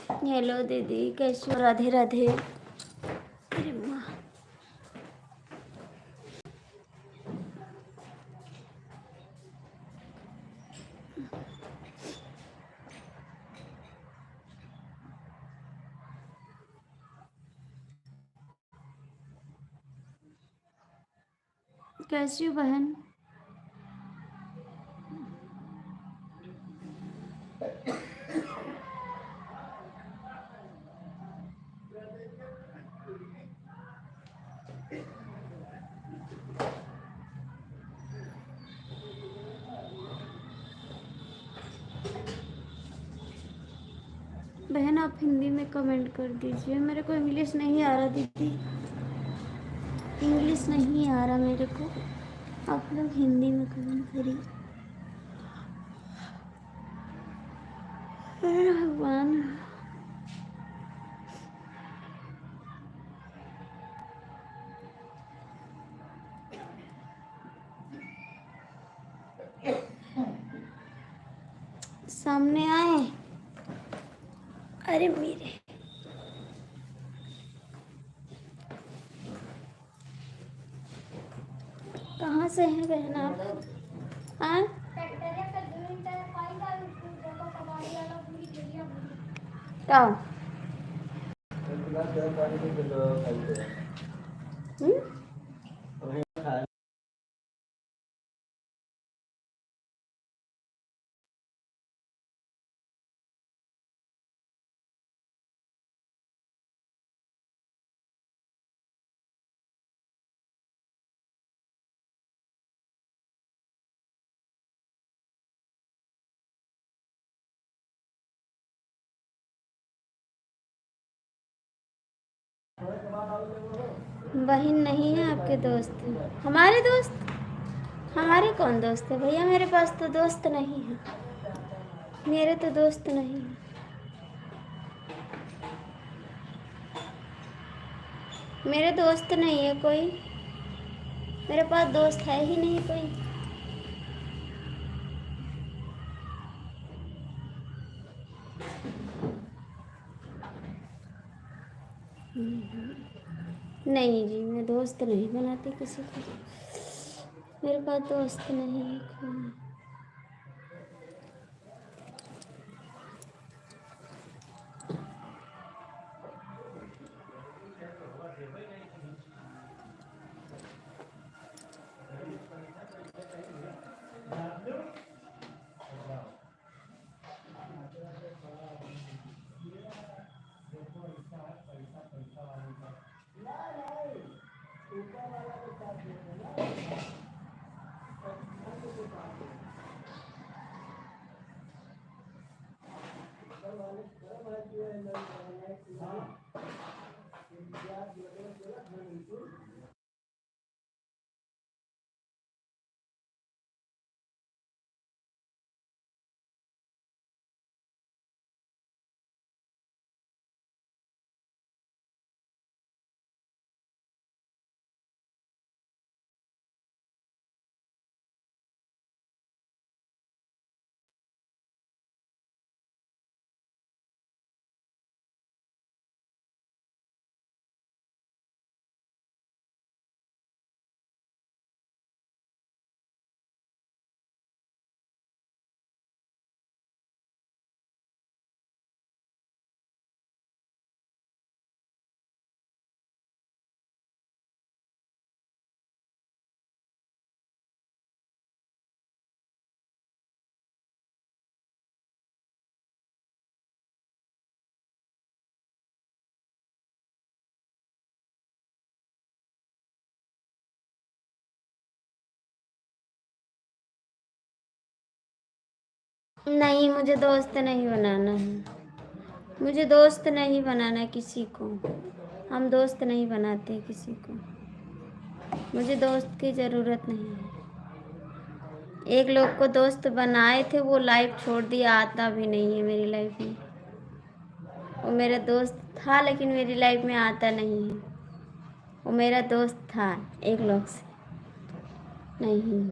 Hello दीदी, कैसे हो? राधे राधे। अरे माँ, कैसी हो बहन? बहन आप हिंदी में कमेंट कर दीजिए, मेरे को इंग्लिश नहीं आ रहा दीदी, इंग्लिश नहीं आ रहा मेरे को। आप लोग हिंदी में कमेंट करिए। अरे भगवान, सामने आए। अरे मेरे, कहाँ से हैं बहन आप? हाँ, क्या? बहन नहीं है आपके दोस्त? हमारे दोस्त? हमारे कौन दोस्त है भैया? मेरे पास तो दोस्त नहीं है, मेरे तो दोस्त नहीं है। मेरे दोस्त नहीं है कोई, मेरे पास दोस्त है ही नहीं कोई। नहीं जी, मैं दोस्त नहीं बनाती किसी को, मेरे पास दोस्त नहीं है कोई। नहीं, मुझे दोस्त नहीं बनाना है, मुझे दोस्त नहीं बनाना किसी को, हम दोस्त नहीं बनाते किसी को, मुझे दोस्त की ज़रूरत नहीं है। एक लोग को दोस्त बनाए थे, वो लाइफ छोड़ दिया, आता भी नहीं है मेरी लाइफ में। वो मेरा दोस्त था लेकिन मेरी लाइफ में आता नहीं है। वो मेरा दोस्त था एक लोग से, नहीं।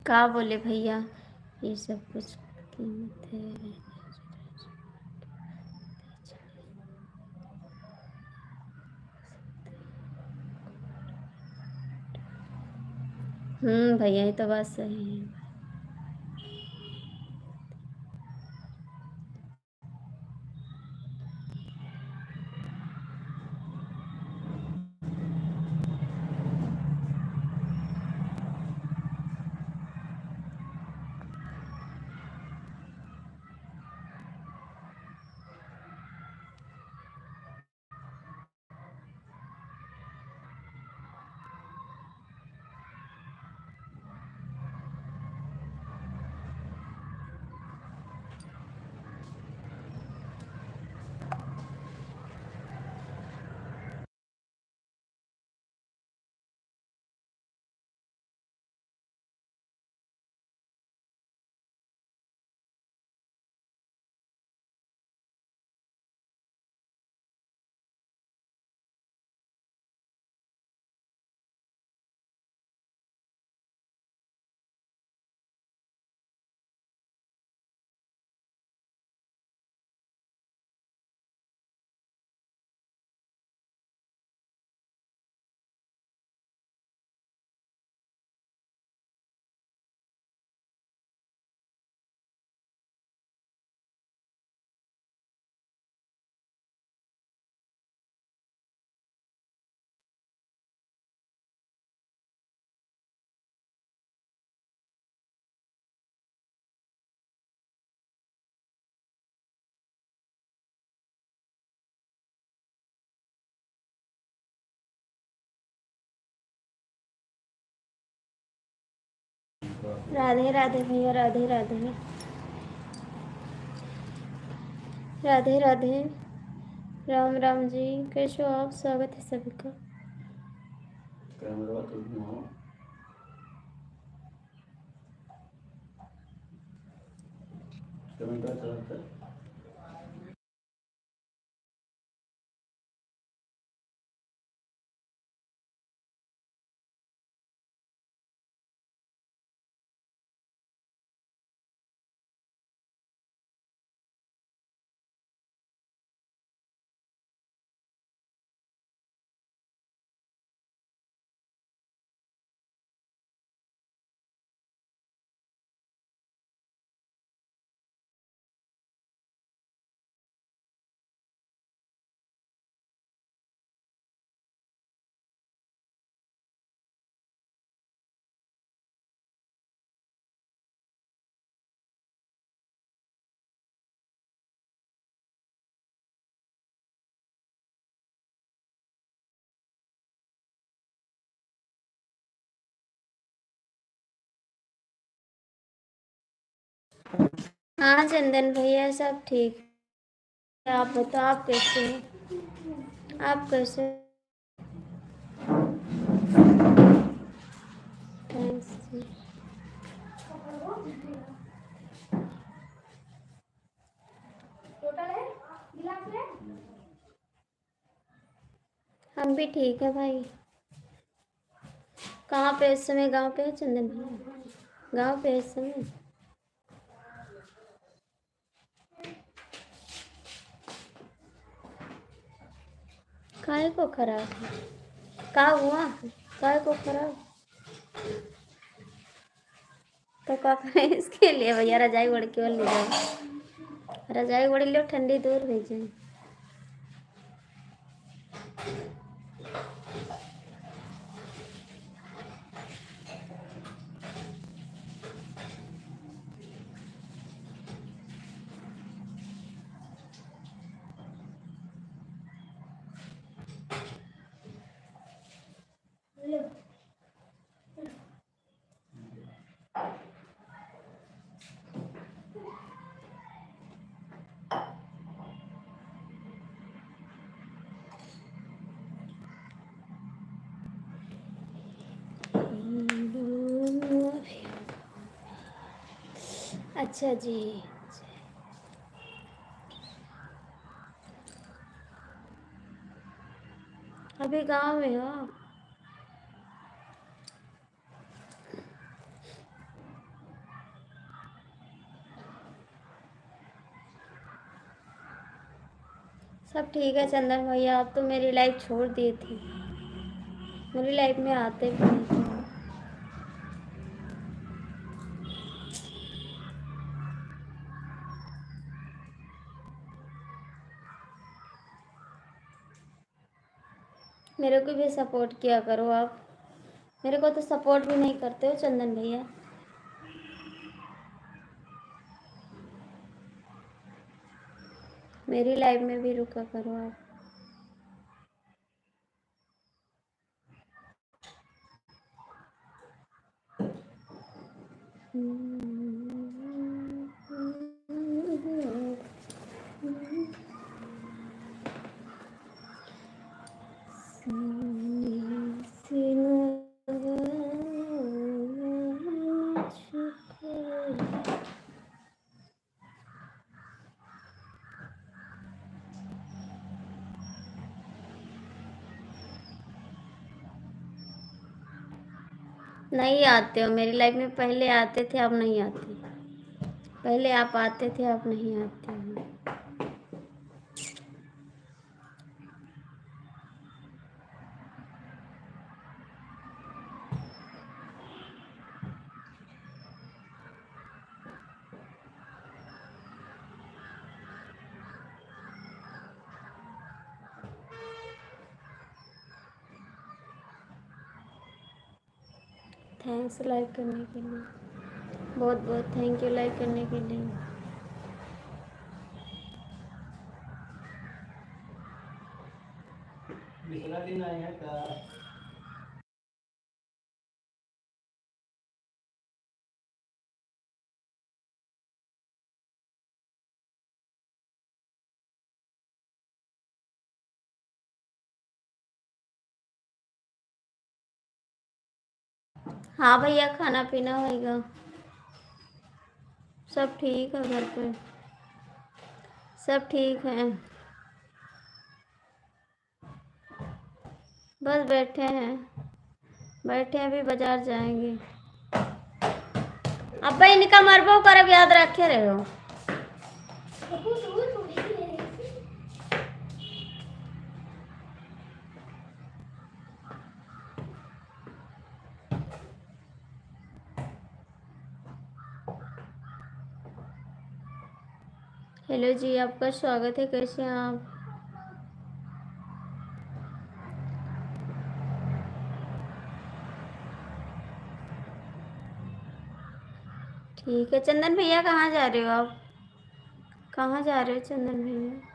का बोले भैया, ये सब कुछ कीमत है। भैया ये तो बात सही है। राधे राधे भैया, राधे राधे। राधे राधे। राम राम जी, कैसे हो आप? स्वागत है सभी का। हाँ चंदन भैया, सब ठीक। आप बताओ, आप कैसे हैं? आप कैसे? थैंक्स जी। हम भी ठीक है भाई। कहाँ पे इस समय? गांव पे है चंदन भैया? गांव पे इस समय? काहे को खराब है? का हुआ? काहे को खराब? तो का करें इसके लिए भैया? रजाई ओढ़ के ले जाओ, रजाई ओढ़ लो, ठंडी दूर भेजें। अच्छा जी। अभी गांव में हो? सब ठीक है चंदन भैया, आप तो मेरी लाइफ छोड़ दिए थे, मेरी लाइफ में आते भी नहीं थे। मेरे को भी सपोर्ट किया करो आप, मेरे को तो सपोर्ट भी नहीं करते हो चंदन भैया। मेरी लाइफ में भी रुका करो आप। नहीं आते हो मेरी लाइफ में, पहले आते थे अब नहीं आते, पहले आप आते थे अब नहीं आते हो। थैंक्स लाइक करने के लिए, बहुत बहुत थैंक यू लाइक करने के लिए। दिन आए हैं का। हाँ भैया, खाना पीना होगा, सब ठीक है घर पे, सब ठीक है, बस बैठे हैं, बैठे हैं, अभी बाजार जाएंगे। अब इनका मरबो करब याद रखे रहे हो। हेलो जी, आपका स्वागत है, कैसे हैं आप? ठीक है चंदन भैया, कहाँ जा रहे हो आप? कहाँ जा रहे हो चंदन भैया?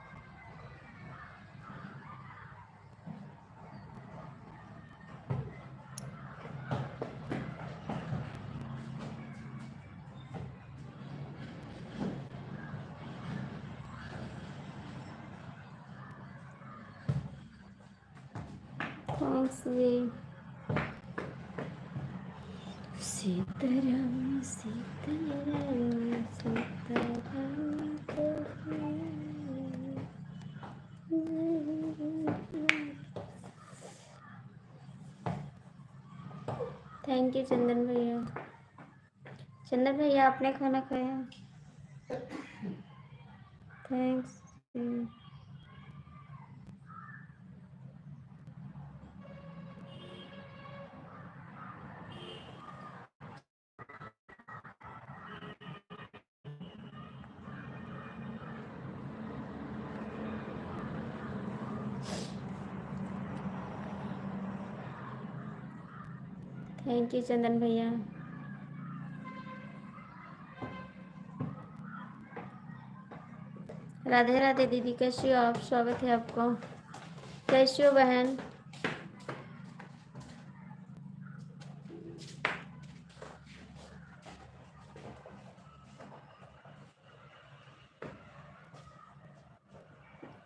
थैंक्स जी। सीताराम सीताराम थैंक यू चंदन भैया। चंदन भैया, आपने खाना खाया? थैंक्स। थैंक यू चंदन भैया। राधे राधे दीदी, कैसी हो आप? स्वागत है आपको। कैसी हो बहन?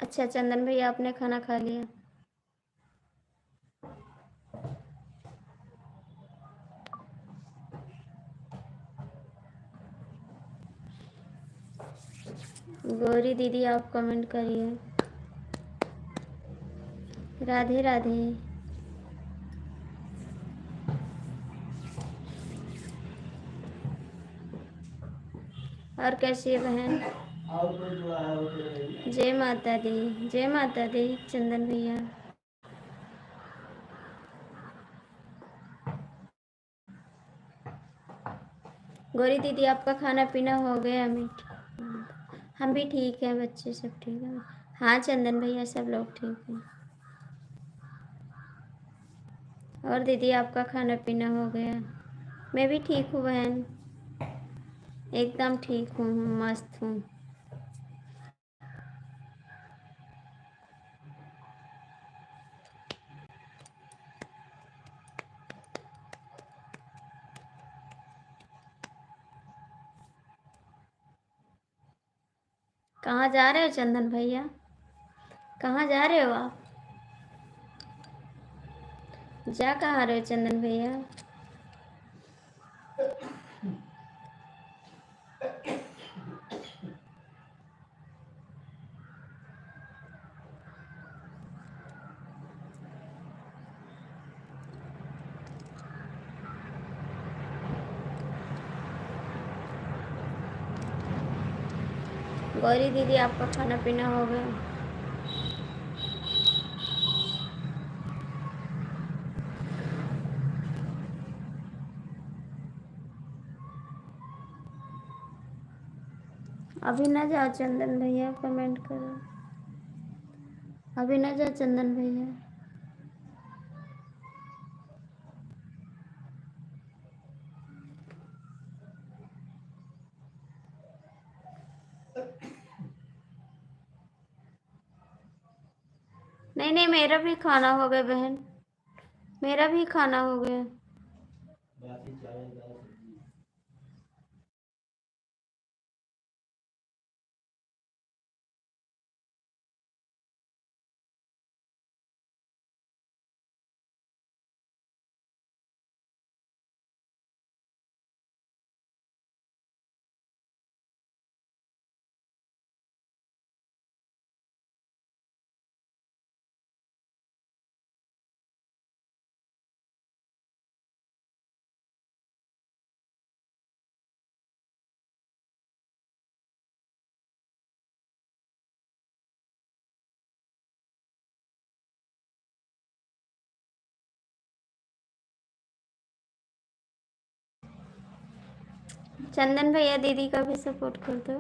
अच्छा चंदन भैया, आपने खाना खा लिया? गौरी दीदी, आप कमेंट करिए। राधे राधे। और कैसी है बहन? और कोई जुड़ा है वो तेरे भैया? जय माता दी, जय माता दी चंदन भैया। गौरी दीदी आपका खाना पीना हो गया? हम भी ठीक हैं, बच्चे सब ठीक है। हाँ चंदन भैया सब लोग ठीक हैं। और दीदी आपका खाना पीना हो गया? मैं भी ठीक हूँ बहन, एकदम ठीक हूँ, मस्त हूँ। कहाँ जा रहे हो चंदन भैया? कहाँ जा रहे हो आप? जा कहाँ रहे हो चंदन भैया? गौरी दीदी आपका खाना पीना हो गया? अभी ना जाओ चंदन भैया, कमेंट करो। अभी ना जाओ चंदन भैया। नहीं नहीं, मेरा भी खाना हो गया बहन, मेरा भी खाना हो गया। बासी चावल दाल सब्जी। चंदन भैया दीदी का भी सपोर्ट कर दो।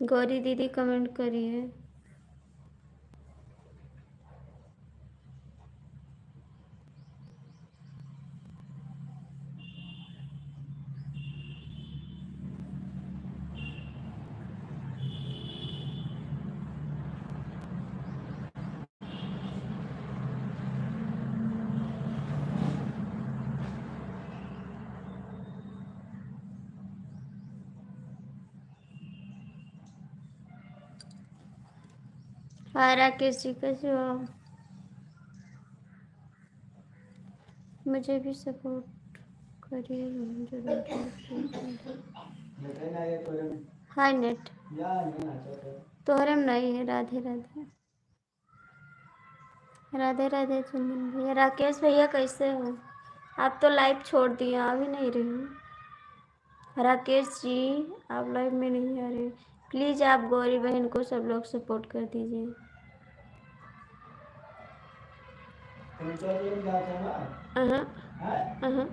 गौरी दीदी कमेंट करिए। हाँ राकेश जी कैसे हो? मुझे भी सपोर्ट करिए जरूर। लेकिन आए तोरे में हाय नेट या नहीं नाचा तो तोहरे में नहीं है। राधे राधे, राधे राधे चंदन भैया। राकेश भैया कैसे हो? आप तो लाइव छोड़ दिए, आ भी नहीं रहे हो। राकेश जी आप लाइव में नहीं आ रहे, प्लीज़ आप गौरी बहन को सब लोग सपोर्ट कर दीजिए। तुम तो ये जाता ना अहाँ है अहाँ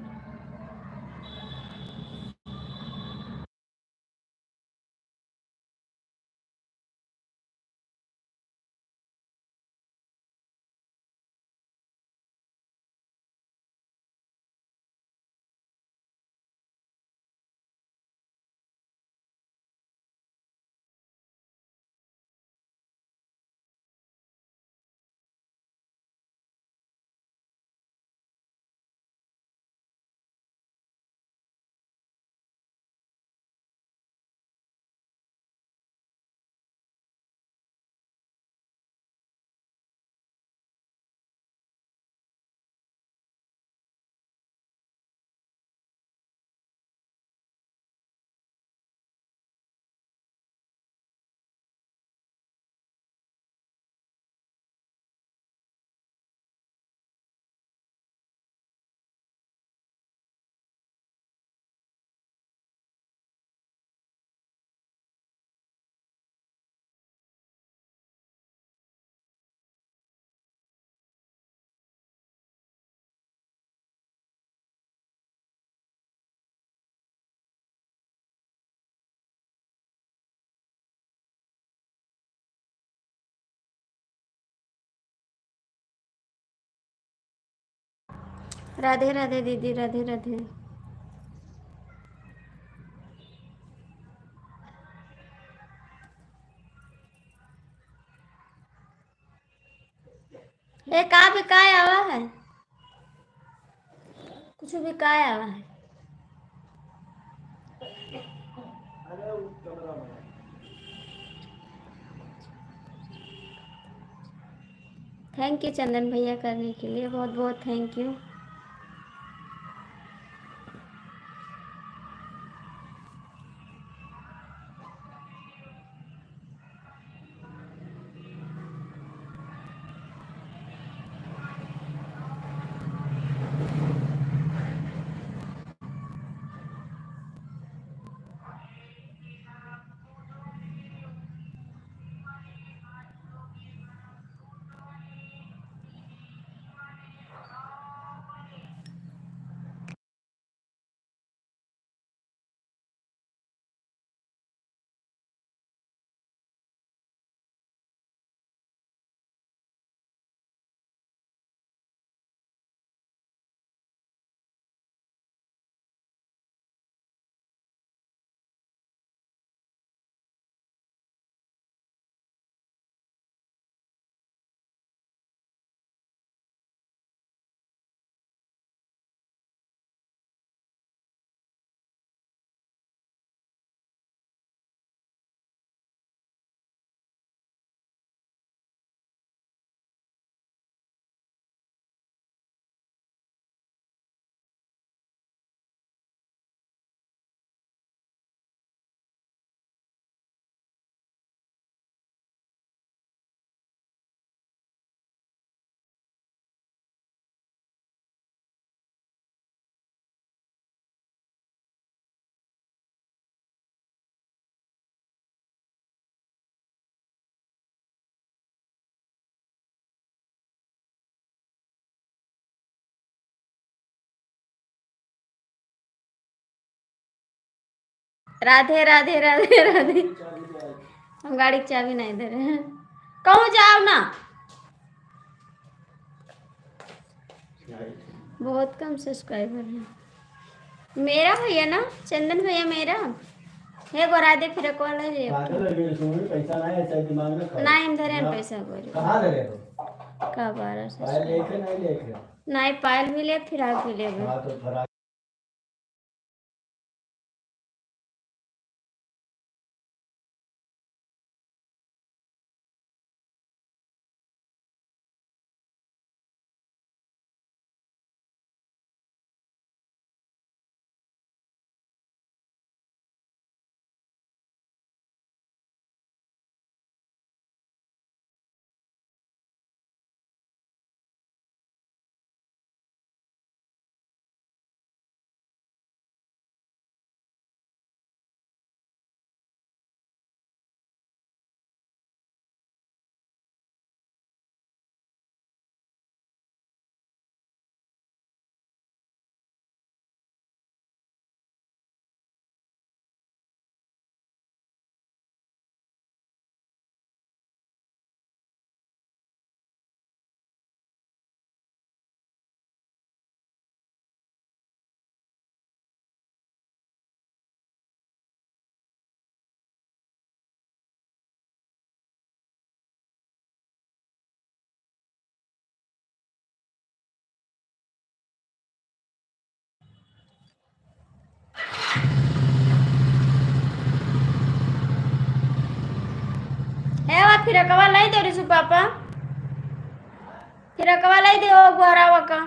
राधे राधे दीदी, राधे राधे। ये का भी काय आवा है, कुछ भी काय आवा है। अरे वो कैमरा में थैंक यू चंदन भैया करने के लिए, बहुत बहुत थैंक यू। राधे राधे राधे राधे। हम गाड़ी की चाबी नहीं दे रहे हैं, कहूँ जाओ ना। बहुत कम सब्सक्राइबर है मेरा भैया ना, चंदन भैया मेरा हे गो। राधे फिर कॉल है पागल है ये सुन, पैसा ना है ऐसा दिमाग में खा नहीं धरे पैसा गोरे कहाँ लगे हो का 12 पायल सब्सक्राइबर लेके नहीं लेके नहीं, पायल भी ले फिराक भी ले। हाँ तो फराक हे वा फिर कवा लाई दे रिसु पापा, फिर कवा लाई दे ओ गोरावा का।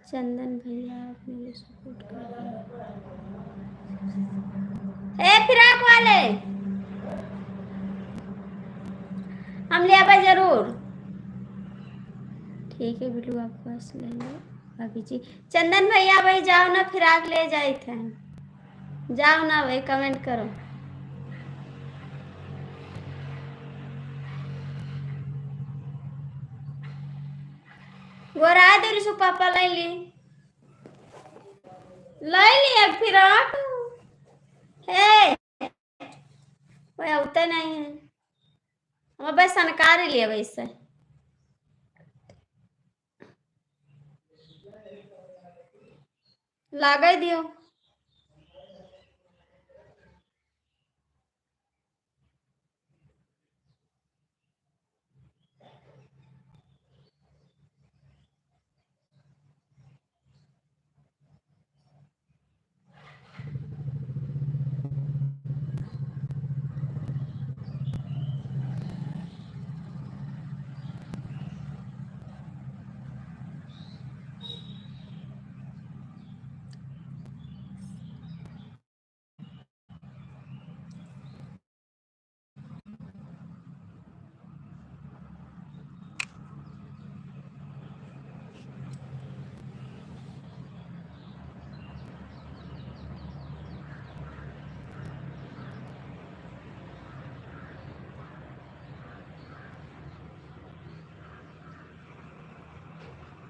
चंदन भैया आप मेरे सपोर्ट कर रहे हैं। ए फिराक वाले हम ले आबा जरूर। ठीक है बिल्लू, आपको पास ले लो भाभी जी। चंदन भैया भाई जाओ ना, फिराक ले जाए थे, जाओ ना भाई, कमेंट करो। गोरा दे रिसु पापा लाई ली अब फिराक। हे वो होता नहीं है, हम बस सनकार ही लिए वैसे। लागाई दियो।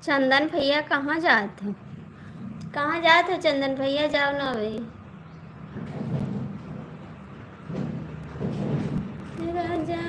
चंदन भैया कहाँ जाते हो? कहाँ जाते हो चंदन भैया? जाओ ना भाई। राजा